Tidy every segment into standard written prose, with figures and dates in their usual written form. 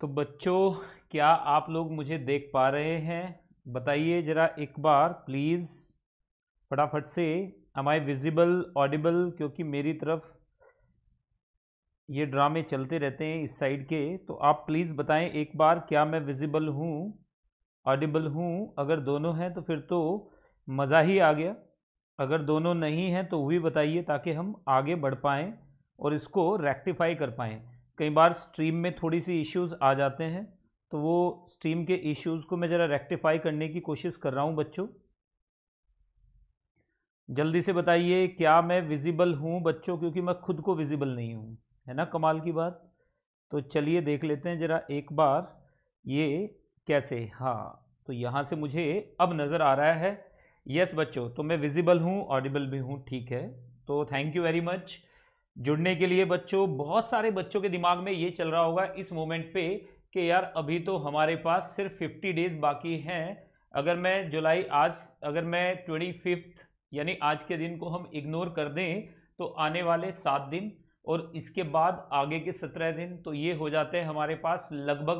तो बच्चों, क्या आप लोग मुझे देख पा रहे हैं? बताइए ज़रा एक बार प्लीज़ फटाफट से। Am I visible, audible? क्योंकि मेरी तरफ ये ड्रामे चलते रहते हैं इस साइड के, तो आप प्लीज़ बताएं एक बार, क्या मैं विजिबल हूँ, ऑडिबल हूँ? अगर दोनों हैं तो फिर तो मज़ा ही आ गया। अगर दोनों नहीं हैं तो वो भी बताइए ताकि हम आगे बढ़ पाएँ और इसको रेक्टिफाई कर पाएँ। कई बार स्ट्रीम में थोड़ी सी इश्यूज़ आ जाते हैं, तो वो स्ट्रीम के इश्यूज़ को मैं ज़रा रेक्टिफाई करने की कोशिश कर रहा हूँ बच्चों। जल्दी से बताइए, क्या मैं विजिबल हूँ बच्चों? क्योंकि मैं खुद को विजिबल नहीं हूँ, है ना कमाल की बात। तो चलिए देख लेते हैं ज़रा एक बार ये कैसे। हाँ, तो यहाँ से मुझे अब नज़र आ रहा है। यस बच्चों, तो मैं विजिबल हूँ, ऑडिबल भी हूँ, ठीक है। तो थैंक यू वेरी मच जुड़ने के लिए बच्चों। बहुत सारे बच्चों के दिमाग में ये चल रहा होगा इस मोमेंट पे कि यार अभी तो हमारे पास सिर्फ 50 डेज बाकी हैं। अगर मैं जुलाई अगर मैं 25 यानी आज के दिन को हम इग्नोर कर दें तो आने वाले 7 दिन और इसके बाद आगे के 17 दिन, तो ये हो जाते हैं हमारे पास लगभग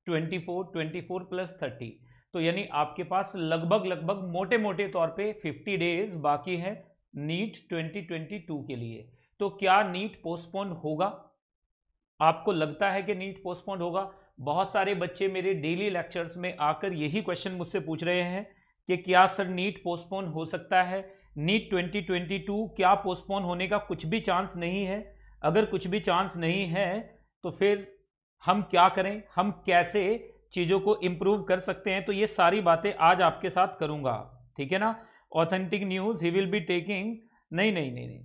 24 प्लस 30। तो यानी आपके पास लगभग मोटे मोटे तौर पे 50 डेज बाकी है नीट 2022 के लिए। तो क्या नीट पोस्टपोन होगा? आपको लगता है कि नीट पोस्टपोन होगा? बहुत सारे बच्चे मेरे डेली लेक्चर्स में आकर यही क्वेश्चन मुझसे पूछ रहे हैं कि क्या सर नीट पोस्टपोन हो सकता है? नीट 2022 क्या पोस्टपोन होने का कुछ भी चांस नहीं है? अगर कुछ भी चांस नहीं है तो फिर हम क्या करें, हम कैसे चीज़ों को इम्प्रूव कर सकते हैं? तो ये सारी बातें आज आपके साथ करूंगा, ठीक है ना। Authentic news he will be taking. नहीं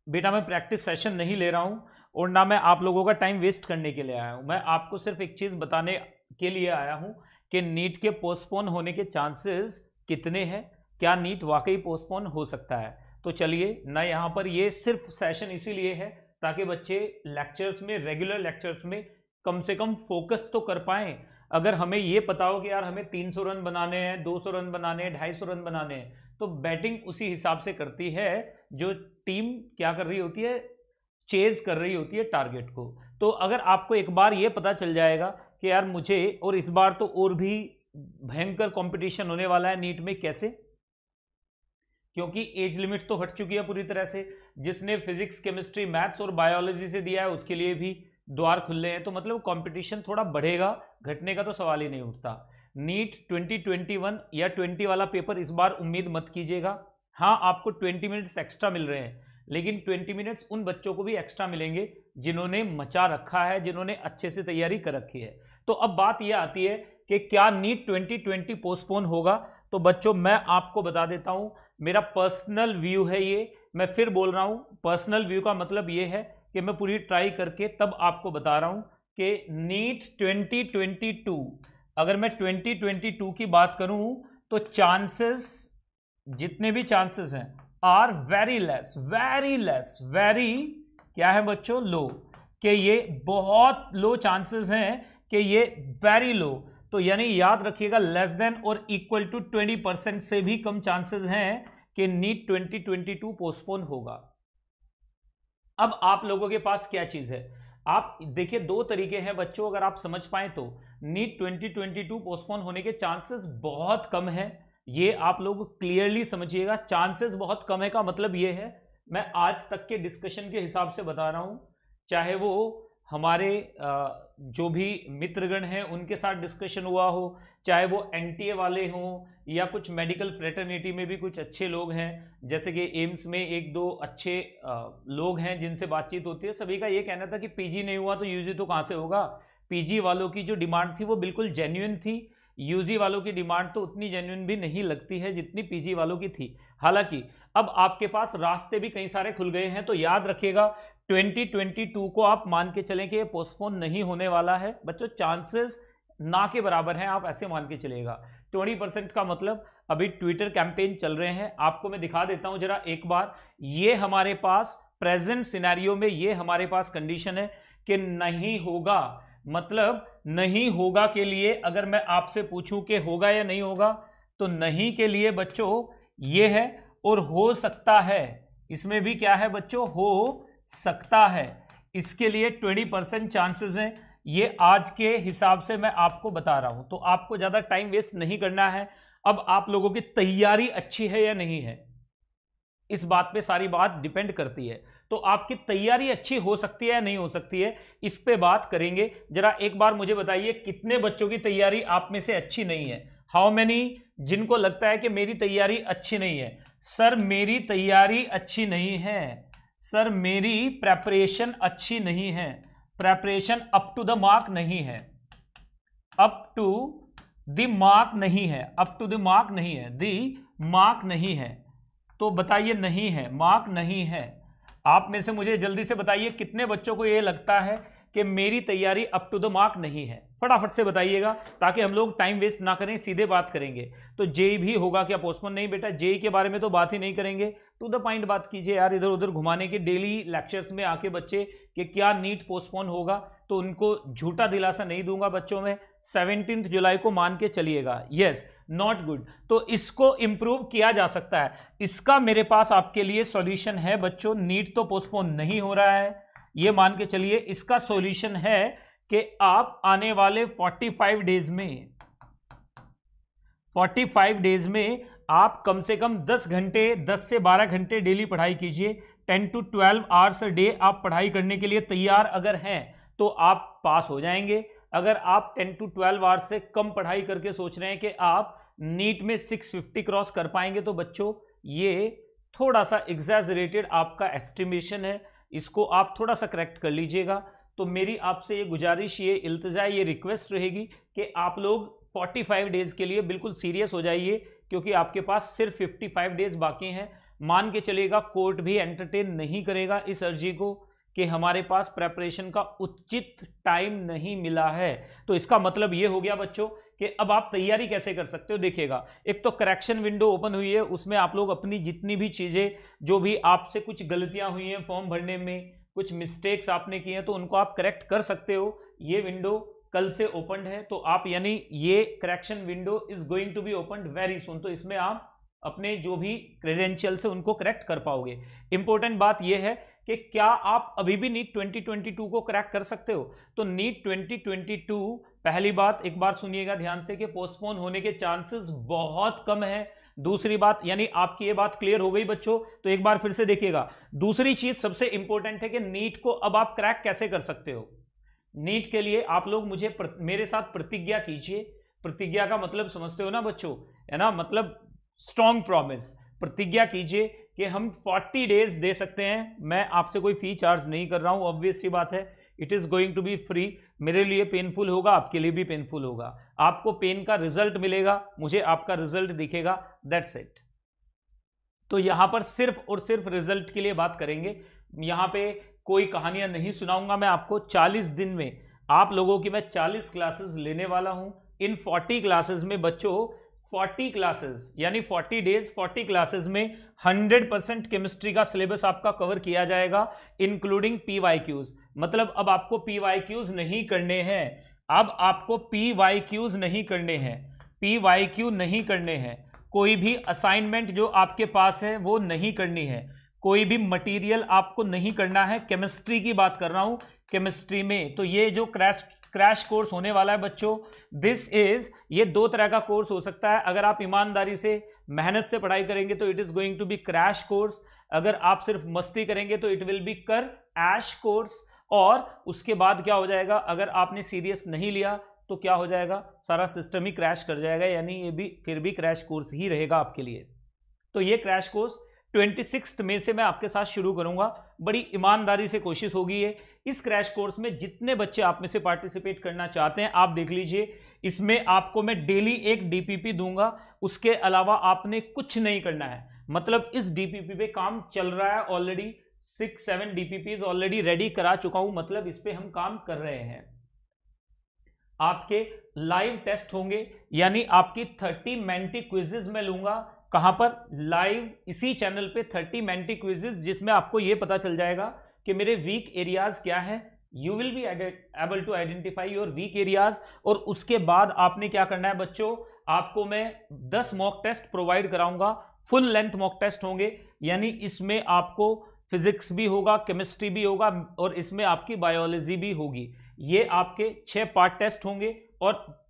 बेटा, मैं प्रैक्टिस सेशन नहीं ले रहा हूं और ना मैं आप लोगों का टाइम वेस्ट करने के लिए आया हूं। मैं आपको सिर्फ एक चीज़ बताने के लिए आया हूं कि नीट के पोस्टपोन होने के चांसेस कितने हैं, क्या नीट वाकई पोस्टपोन हो सकता है। तो चलिए ना, यहाँ पर ये सिर्फ सेशन इसीलिए है ताकि बच्चे लेक्चर्स में, रेगुलर लेक्चर्स में कम से कम फोकस तो कर पाएं। अगर हमें ये पता हो कि यार हमें 300 रन बनाने हैं, 200 रन बनाने हैं, 250 रन बनाने हैं, तो बैटिंग उसी हिसाब से करती है जो टीम क्या कर रही होती है, चेज कर रही होती है टारगेट को। तो अगर आपको एक बार ये पता चल जाएगा कि यार मुझे, और इस बार तो और भी भयंकर कंपटीशन होने वाला है नीट में, कैसे? क्योंकि एज लिमिट तो हट चुकी है पूरी तरह से। जिसने फिजिक्स, केमिस्ट्री, मैथ्स और बायोलॉजी से दिया है उसके लिए भी द्वार खुले हैं। तो मतलब कंपटीशन थोड़ा बढ़ेगा, घटने का तो सवाल ही नहीं उठता। नीट 2021 या 20 वाला पेपर इस बार उम्मीद मत कीजिएगा। हाँ, आपको 20 मिनट्स एक्स्ट्रा मिल रहे हैं, लेकिन 20 मिनट्स उन बच्चों को भी एक्स्ट्रा मिलेंगे जिन्होंने मचा रखा है, जिन्होंने अच्छे से तैयारी कर रखी है। तो अब बात यह आती है कि क्या नीट 2020 पोस्टपोन होगा? तो बच्चों मैं आपको बता देता हूं, मेरा पर्सनल व्यू है ये। मैं फिर बोल रहा हूं, पर्सनल व्यू का मतलब ये है कि मैं पूरी ट्राई करके तब आपको बता रहा हूं कि नीट 2022, अगर मैं 2022 की बात करूं तो चांसेस, जितने भी चांसेस हैं, आर वेरी लेस, वेरी क्या है बच्चों, लो। कि ये बहुत लो चांसेस हैं, कि ये वेरी लो। तो यानी याद रखिएगा, लेस देन और इक्वल टू 20% से भी कम चांसेस हैं कि नीट 2022 पोस्टपोन होगा। अब आप लोगों के पास क्या चीज है, आप देखिए, दो तरीके हैं बच्चों, अगर आप समझ पाए तो। नीट 2022 पोस्टपोन होने के चांसेस बहुत कम है, ये आप लोग क्लियरली समझिएगा। चांसेस बहुत कम है का मतलब ये है, मैं आज तक के डिस्कशन के हिसाब से बता रहा हूं, चाहे वो हमारे जो भी मित्रगण हैं उनके साथ डिस्कशन हुआ हो, चाहे वो एनटीए वाले हों या कुछ मेडिकल फ्रेटर्निटी में भी कुछ अच्छे लोग हैं, जैसे कि एम्स में एक दो अच्छे लोग हैं जिनसे बातचीत होती है। सभी का ये कहना था कि पीजी नहीं हुआ तो यूजी तो कहाँ से होगा। पीजी वालों की जो डिमांड थी वो बिल्कुल जेन्युइन थी, यूजी वालों की डिमांड तो उतनी जेन्युइन भी नहीं लगती है जितनी पीजी वालों की थी। हालांकि अब आपके पास रास्ते भी कई सारे खुल गए हैं। तो याद रखिएगा, 2022 को आप मान के चलें कि ये पोस्टपोन नहीं होने वाला है बच्चों। चांसेस ना के बराबर हैं, आप ऐसे मान के चलेगा। 20% का मतलब, अभी ट्विटर कैंपेन चल रहे हैं, आपको मैं दिखा देता हूं जरा एक बार। ये हमारे पास प्रेजेंट सिनेरियो में ये हमारे पास कंडीशन है कि नहीं होगा। मतलब नहीं होगा के लिए अगर मैं आपसे पूछूं कि होगा या नहीं होगा, तो नहीं के लिए बच्चों ये है, और हो सकता है, इसमें भी क्या है बच्चों, हो सकता है, इसके लिए 20% चांसेस हैं। ये आज के हिसाब से मैं आपको बता रहा हूं, तो आपको ज्यादा टाइम वेस्ट नहीं करना है। अब आप लोगों की तैयारी अच्छी है या नहीं है, इस बात पे सारी बात डिपेंड करती है। तो आपकी तैयारी अच्छी हो सकती है या नहीं हो सकती है, इस पे बात करेंगे। जरा एक बार मुझे बताइए, कितने बच्चों की तैयारी आप में से अच्छी नहीं है? हाउ मेनी जिनको लगता है कि मेरी तैयारी अच्छी नहीं है? सर मेरी तैयारी अच्छी नहीं है, सर मेरी प्रेपरेशन अच्छी नहीं है, preparation up to the mark नहीं है, अप टू द मार्क नहीं है, अप टू द मार्क नहीं है, द मार्क नहीं है। तो बताइए नहीं है, मार्क नहीं है। आप में से मुझे जल्दी से बताइए कितने बच्चों को यह लगता है कि मेरी तैयारी अप टू द मार्क नहीं है? फटाफट से बताइएगा ताकि हम लोग टाइम वेस्ट ना करें, सीधे बात करेंगे। तो जेई भी होगा क्या पोस्टपोन? नहीं बेटा, जेई के बारे में तो बात ही नहीं करेंगे, टू द पॉइंट बात कीजिए यार। इधर उधर घुमाने के डेली लेक्चर्स में आके बच्चे कि क्या नीट पोस्टपोन होगा, तो उनको झूठा दिलासा नहीं दूंगा बच्चों में। 17 जुलाई को मान के चलिएगा। Yes, not good. तो इसको इंप्रूव किया जा सकता है, इसका मेरे पास आपके लिए सॉल्यूशन है बच्चों। नीट तो पोस्टपोन नहीं हो रहा है, ये मान के चलिए। इसका सॉल्यूशन है कि आप आने वाले 45 डेज में 45 डेज में आप कम से कम 10 घंटे, 10 से 12 घंटे डेली पढ़ाई कीजिए। 10 to 12 आवर्स अ डे आप पढ़ाई करने के लिए तैयार अगर हैं तो आप पास हो जाएंगे। अगर आप 10 to 12 आवर्स से कम पढ़ाई करके सोच रहे हैं कि आप नीट में 650 क्रॉस कर पाएंगे, तो बच्चों ये थोड़ा सा एग्जैजरेटेड आपका एस्टिमेशन है, इसको आप थोड़ा सा करेक्ट कर लीजिएगा। तो मेरी आपसे ये गुजारिश, ये इल्तिजा, ये रिक्वेस्ट रहेगी कि आप लोग 45 डेज के लिए बिल्कुल सीरियस हो जाइए, क्योंकि आपके पास सिर्फ 55 डेज बाकी हैं। मान के चलेगा कोर्ट भी एंटरटेन नहीं करेगा इस अर्जी को कि हमारे पास प्रेपरेशन का उचित टाइम नहीं मिला है। तो इसका मतलब ये हो गया बच्चों कि अब आप तैयारी कैसे कर सकते हो। देखिएगा, एक तो करेक्शन विंडो ओपन हुई है, उसमें आप लोग अपनी जितनी भी चीज़ें, जो भी आपसे कुछ गलतियां हुई हैं फॉर्म भरने में, कुछ मिस्टेक्स आपने किए हैं, तो उनको आप करेक्ट कर सकते हो। ये विंडो कल से ओपन है, तो आप यानी ये correction window is going to be open very soon. तो इसमें आप अपने जो भी क्रेडेंशियल्स है उनको करेक्ट कर पाओगे। इंपॉर्टेंट बात यह है कि क्या आप अभी भी नीट 2022 को क्रैक कर सकते हो? तो नीट 2022, पहली बात एक बार सुनिएगा ध्यान से, कि पोस्टपोन होने के चांसेस बहुत कम है। दूसरी बात, यानी आपकी ये बात क्लियर हो गई बच्चों, तो एक बार फिर से देखिएगा। दूसरी चीज सबसे इंपॉर्टेंट है कि नीट को अब आप क्रैक कैसे कर सकते हो। नीट के लिए आप लोग मेरे साथ प्रतिज्ञा कीजिए। प्रतिज्ञा का मतलब समझते हो ना बच्चों, है ना, मतलब स्ट्रॉन्ग प्रॉमिस। प्रतिज्ञा कीजिए कि हम 40 डेज दे सकते हैं। मैं आपसे कोई फी चार्ज नहीं कर रहा हूं, ऑब्वियस सी बात है, it is going to be free. मेरे लिए पेनफुल होगा, आपके लिए भी पेनफुल होगा। आपको पेन का रिजल्ट मिलेगा, मुझे आपका रिजल्ट दिखेगा, दैट्स इट। तो यहां पर सिर्फ और सिर्फ रिजल्ट के लिए बात करेंगे। यहां पे कोई कहानियां नहीं सुनाऊंगा मैं आपको। 40 दिन में आप लोगों की मैं 40 क्लासेस लेने वाला हूं। इन 40 क्लासेस में बच्चों 40 क्लासेस यानी 40 डेज 40 क्लासेस में 100% केमिस्ट्री का सिलेबस आपका कवर किया जाएगा, इंक्लूडिंग PYQs। मतलब अब आपको PYQs नहीं करने हैं, अब आपको PYQs नहीं करने हैं, PYQ नहीं करने हैं। कोई भी असाइनमेंट जो आपके पास है वो नहीं करनी है, कोई भी मटेरियल आपको नहीं करना है। केमिस्ट्री की बात कर रहा हूं, केमिस्ट्री में। तो ये जो क्रैश कोर्स होने वाला है बच्चों, ये 2 तरह का कोर्स हो सकता है। अगर आप ईमानदारी से मेहनत से पढ़ाई करेंगे तो it is going to be crash course. अगर आप सिर्फ मस्ती करेंगे तो इट विल बी कर ऐश कोर्स। और उसके बाद क्या हो जाएगा, अगर आपने सीरियस नहीं लिया तो क्या हो जाएगा, सारा सिस्टम ही क्रैश कर जाएगा, यानी ये भी फिर भी क्रैश कोर्स ही रहेगा आपके लिए। तो ये क्रैश कोर्स 26 मई से मैं आपके साथ शुरू करूंगा। बड़ी ईमानदारी से कोशिश होगी है। इस क्रैश कोर्स में जितने बच्चे आप में से पार्टिसिपेट करना चाहते हैं, आप देख लीजिए, इसमें आपको मैं डेली एक DPP दूंगा। उसके अलावा आपने कुछ नहीं करना है। मतलब इस DPP पे काम चल रहा है ऑलरेडी, 6-7 DPPs ऑलरेडी रेडी करा चुका हूं, मतलब इस पे हम काम कर रहे हैं। आपके लाइव टेस्ट होंगे, यानी आपकी 30 मेंटी क्विजेज में लूंगा। कहां पर? लाइव इसी चैनल पे 30 मेंटी क्विजेज, जिसमें आपको यह पता चल जाएगा कि मेरे वीक एरियाज क्या है। You will be able to identify your weak areas. और उसके बाद आपने क्या करना है बच्चों, आपको मैं 10 मॉक टेस्ट प्रोवाइड कराऊंगा। फुल लेंथ मॉक टेस्ट होंगे, यानी इसमें आपको फिजिक्स भी होगा, केमिस्ट्री भी होगा, और इसमें आपकी बायोलॉजी भी होगी। ये आपके 6 पार्ट टेस्ट होंगे और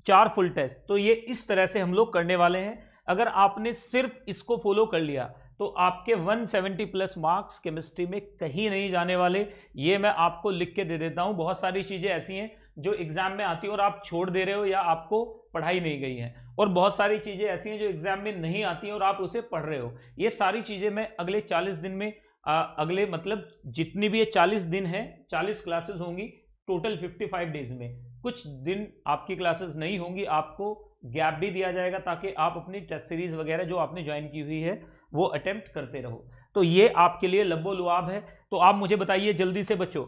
4 फुल टेस्ट। तो ये इस तरह से हम लोग करने वाले हैं। अगर आपने सिर्फ इसको फॉलो कर लिया तो आपके 170 प्लस मार्क्स केमिस्ट्री में कहीं नहीं जाने वाले। ये मैं आपको लिख के दे देता हूं। बहुत सारी चीजें ऐसी हैं जो एग्जाम में आती है और आप छोड़ दे रहे हो या आपको पढ़ाई नहीं गई है, और बहुत सारी चीजें ऐसी हैं जो एग्जाम में नहीं आती हैं और आप उसे पढ़ रहे हो। ये सारी चीजें मैं अगले 40 दिन में अगले मतलब जितनी भी ये 40 दिन है, 40 क्लासेस होंगी टोटल 55 डेज में। कुछ दिन आपकी क्लासेस नहीं होंगी, आपको गैप भी दिया जाएगा ताकि आप अपनी टेस्ट सीरीज वगैरह जो आपने ज्वाइन की हुई है वो अटेम्प्ट करते रहो। तो ये आपके लिए लब्बो लुआब है। तो आप मुझे बताइए जल्दी से बच्चों।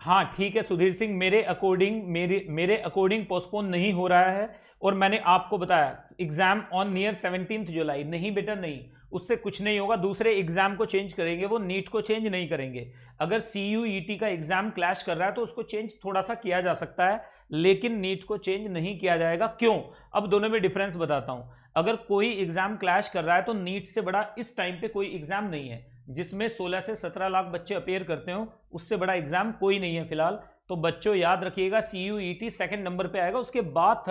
हाँ ठीक है सुधीर सिंह, मेरे अकॉर्डिंग पोस्टपोन नहीं हो रहा है, और मैंने आपको बताया एग्जाम ऑन नियर 17 जुलाई। नहीं बेटा नहीं, उससे कुछ नहीं होगा। दूसरे एग्जाम को चेंज करेंगे, वो नीट को चेंज नहीं करेंगे। अगर CUET का एग्जाम क्लैश कर रहा है तो उसको चेंज थोड़ा सा किया जा सकता है, लेकिन नीट को चेंज नहीं किया जाएगा। क्यों? अब दोनों में डिफरेंस बताता हूं। अगर कोई एग्जाम क्लैश कर रहा है तो नीट से बड़ा इस टाइम पे कोई एग्जाम नहीं है, जिसमें 16 से 17 लाख बच्चे अपेयर करते हो, उससे बड़ा एग्जाम कोई नहीं है फिलहाल। तो बच्चों याद रखिएगा, CUET सेकंड नंबर पे आएगा, उसके बाद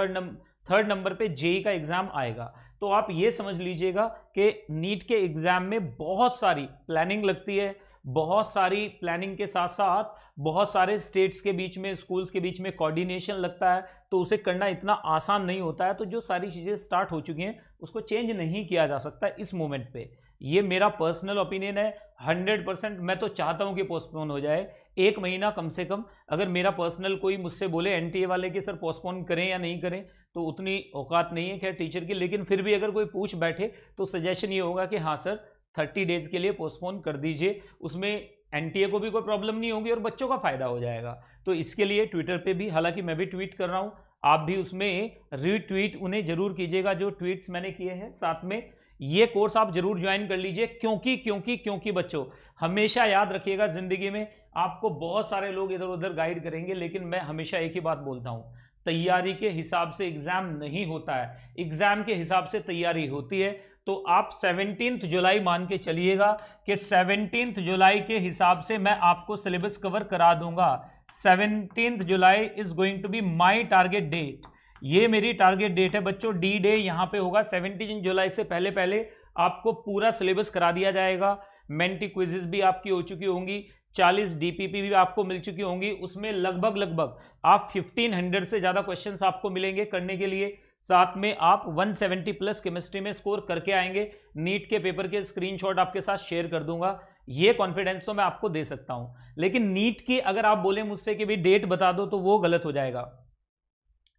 थर्ड नंबर पे JEE का एग्जाम आएगा। तो आप ये समझ लीजिएगा कि नीट के एग्जाम में बहुत सारी प्लानिंग लगती है, बहुत सारी प्लानिंग के साथ साथ बहुत सारे स्टेट्स के बीच में, स्कूल्स के बीच में कोऑर्डिनेशन लगता है, तो उसे करना इतना आसान नहीं होता है। तो जो सारी चीज़ें स्टार्ट हो चुकी हैं उसको चेंज नहीं किया जा सकता इस मोमेंट पे। ये मेरा पर्सनल ओपिनियन है। 100% मैं तो चाहता हूं कि पोस्टपोन हो जाए, 1 महीना कम से कम। अगर मेरा पर्सनल कोई मुझसे बोले NTA वाले कि सर पोस्टपोन करें या नहीं करें, तो उतनी औकात नहीं है खैर टीचर की, लेकिन फिर भी अगर कोई पूछ बैठे तो सजेशन ये होगा कि हाँ सर 30 डेज के लिए पोस्टपोन कर दीजिए। उसमें NTA को भी कोई प्रॉब्लम नहीं होगी और बच्चों का फायदा हो जाएगा। तो इसके लिए ट्विटर पे भी, हालांकि मैं भी ट्वीट कर रहा हूँ, आप भी उसमें रीट्वीट उन्हें जरूर कीजिएगा जो ट्वीट्स मैंने किए हैं। साथ में ये कोर्स आप जरूर ज्वाइन कर लीजिए, क्योंकि बच्चों हमेशा याद रखिएगा, जिंदगी में आपको बहुत सारे लोग इधर उधर गाइड करेंगे, लेकिन मैं हमेशा एक ही बात बोलता हूं, तैयारी के हिसाब से एग्जाम नहीं होता है, एग्जाम के हिसाब से तैयारी होती है। तो आप 17 जुलाई मान के चलिएगा कि 17 जुलाई के हिसाब से मैं आपको सिलेबस कवर करा दूंगा। 17 July is going to be my target date. ये मेरी टारगेट डेट है बच्चों। D डे यहाँ पे होगा। 17 जुलाई से पहले पहले आपको पूरा सिलेबस करा दिया जाएगा। मेंटी क्विजेस भी आपकी हो चुकी होंगी, 40 DPP भी आपको मिल चुकी होंगी। उसमें लगभग आप 1500 से ज़्यादा क्वेश्चंस आपको मिलेंगे करने के लिए। साथ में आप 170 प्लस केमिस्ट्री में स्कोर करके आएंगे। नीट के पेपर के स्क्रीनशॉट आपके साथ शेयर कर दूंगा। ये कॉन्फिडेंस तो मैं आपको दे सकता हूं, लेकिन नीट की अगर आप बोले मुझसे कि भाई डेट बता दो, तो वो गलत हो जाएगा,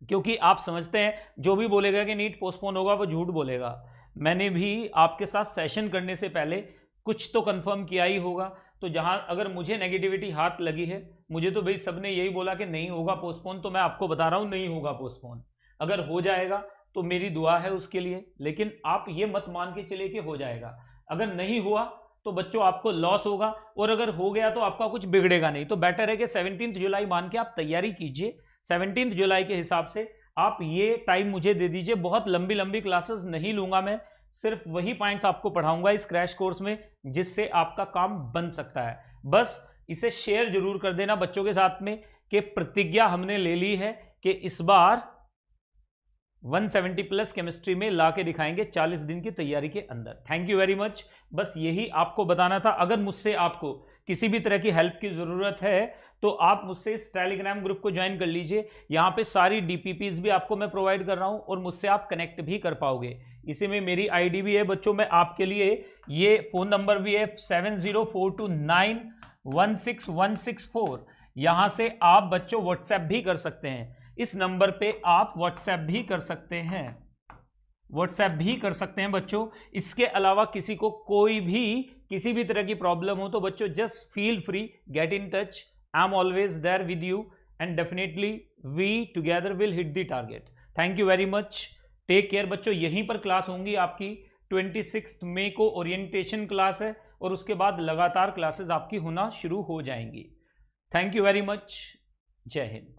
क्योंकि आप समझते हैं जो भी बोलेगा कि नीट पोस्टपोन होगा वो झूठ बोलेगा। मैंने भी आपके साथ सेशन करने से पहले कुछ तो कंफर्म किया ही होगा। तो जहां अगर मुझे नेगेटिविटी हाथ लगी है, मुझे तो भाई सबने यही बोला कि नहीं होगा पोस्टपोन, तो मैं आपको बता रहा हूं नहीं होगा पोस्टपोन। अगर हो जाएगा तो मेरी दुआ है उसके लिए, लेकिन आप ये मत मान के चलिए कि हो जाएगा। अगर नहीं हुआ तो बच्चों आपको लॉस होगा, और अगर हो गया तो आपका कुछ बिगड़ेगा नहीं। तो बेटर है कि 17 जुलाई मान के आप तैयारी कीजिए। 17 जुलाई के हिसाब से आप ये टाइम मुझे दे दीजिए। बहुत लंबी लंबी क्लासेस नहीं लूंगा मैं, सिर्फ वही पॉइंट्स आपको पढ़ाऊंगा इस क्रैश कोर्स में जिससे आपका काम बन सकता है। बस इसे शेयर जरूर कर देना बच्चों के साथ में कि प्रतिज्ञा हमने ले ली है कि इस बार 170 प्लस केमिस्ट्री में ला के दिखाएंगे 40 दिन की तैयारी के अंदर। Thank you very much. बस यही आपको बताना था। अगर मुझसे आपको किसी भी तरह की हेल्प की जरूरत है तो आप मुझसे इस टेलीग्राम ग्रुप को ज्वाइन कर लीजिए। यहाँ पे सारी DPPs भी आपको मैं प्रोवाइड कर रहा हूँ और मुझसे आप कनेक्ट भी कर पाओगे। इसी में मेरी ID भी है बच्चों। मैं आपके लिए ये फोन नंबर भी है 7042916164। यहाँ से आप बच्चों व्हाट्सएप भी कर सकते हैं। इस नंबर पे आप व्हाट्सएप भी कर सकते हैं, बच्चों। इसके अलावा किसी को कोई भी किसी भी तरह की प्रॉब्लम हो तो बच्चों just feel free, get in touch. I am always there with you and definitely we together will hit the target. Thank you very much. Take care बच्चों। यहीं पर क्लास होंगी आपकी। 26 मई को ओरिएंटेशन क्लास है और उसके बाद लगातार क्लासेस आपकी होना शुरू हो जाएंगी। Thank you very much. जय हिंद।